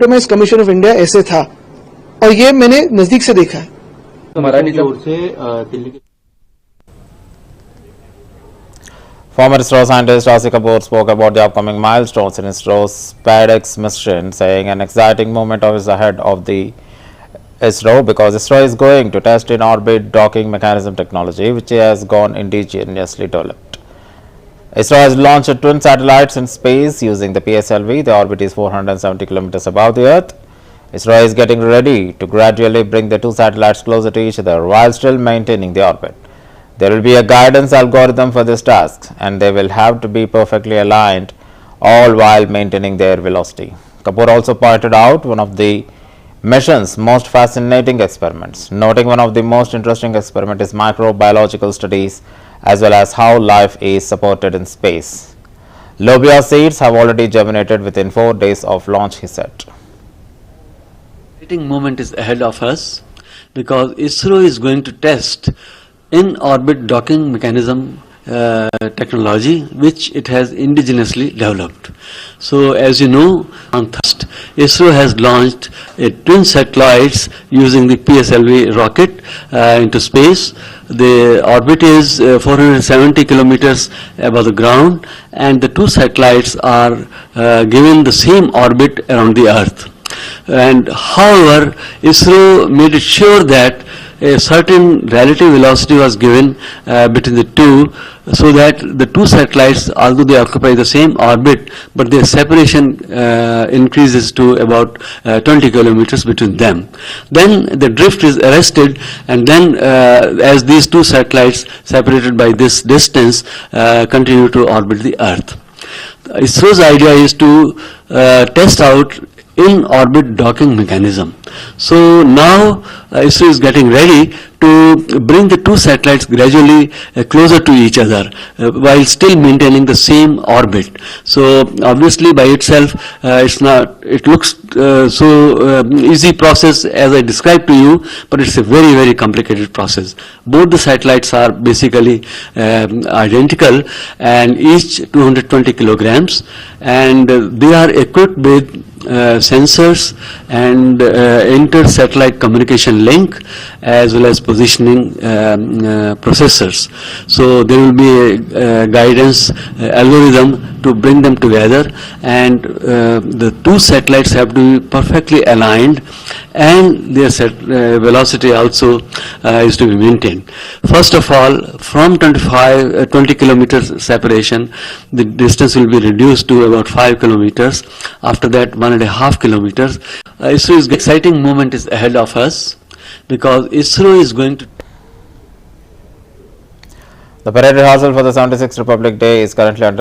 ऑटोमेस commission of India ऐसे था और ये मैंने नजदीक से देखा है। Former ISRO scientist Ras Kapoor spoke about the upcoming milestones in ISRO's SpadexMission, saying an exciting moment is ahead of the ISRO because ISRO is going to test in orbit docking mechanism technology, which has gone indigenously developed. ISRO has launched twin satellites in space using the PSLV. The orbit is 470 kilometers above the Earth. ISRO is getting ready to gradually bring the two satellites closer to each other while still maintaining the orbit. There will be a guidance algorithm for this task, and they will have to be perfectly aligned, all while maintaining their velocity. Kapoor also pointed out one of the mission's most fascinating experiments, noting one of the most interesting experiments is microbiological studies, as well as how life is supported in space. Lobia seeds have already germinated within 4 days of launch, he said. Exciting moment is ahead of us because ISRO is going to test in-orbit docking mechanism technology which it has indigenously developed. So as you know, on Thursday, ISRO has launched twin satellites using the PSLV rocket into space. The orbit is 470 kilometers above the ground, and the two satellites are given the same orbit around the Earth. And however, ISRO made it sure that a certain relative velocity was given between the two, so that the two satellites, although they occupy the same orbit, but their separation increases to about 20 kilometers between them. Then the drift is arrested, and then as these two satellites separated by this distance continue to orbit the Earth. ISRO's idea is to test out in-orbit docking mechanism. So now ISRO is getting ready to bring the two satellites gradually closer to each other while still maintaining the same orbit. So obviously by itself it looks so easy process as I described to you, but it's a very, very complicated process. Both the satellites are basically identical and each 220 kilograms, and they are equipped with sensors and inter-satellite communication link as well as positioning processors. So there will be a guidance algorithm to bring them together, and the two satellites have to be perfectly aligned, and their velocity also is to be maintained. First of all, from 20 kilometers separation, the distance will be reduced to about 5 kilometers. After that, 1.5 kilometers. ISRO is exciting moment is ahead of us because ISRO is going to. The parade rehearsal for the 76th Republic Day is currently under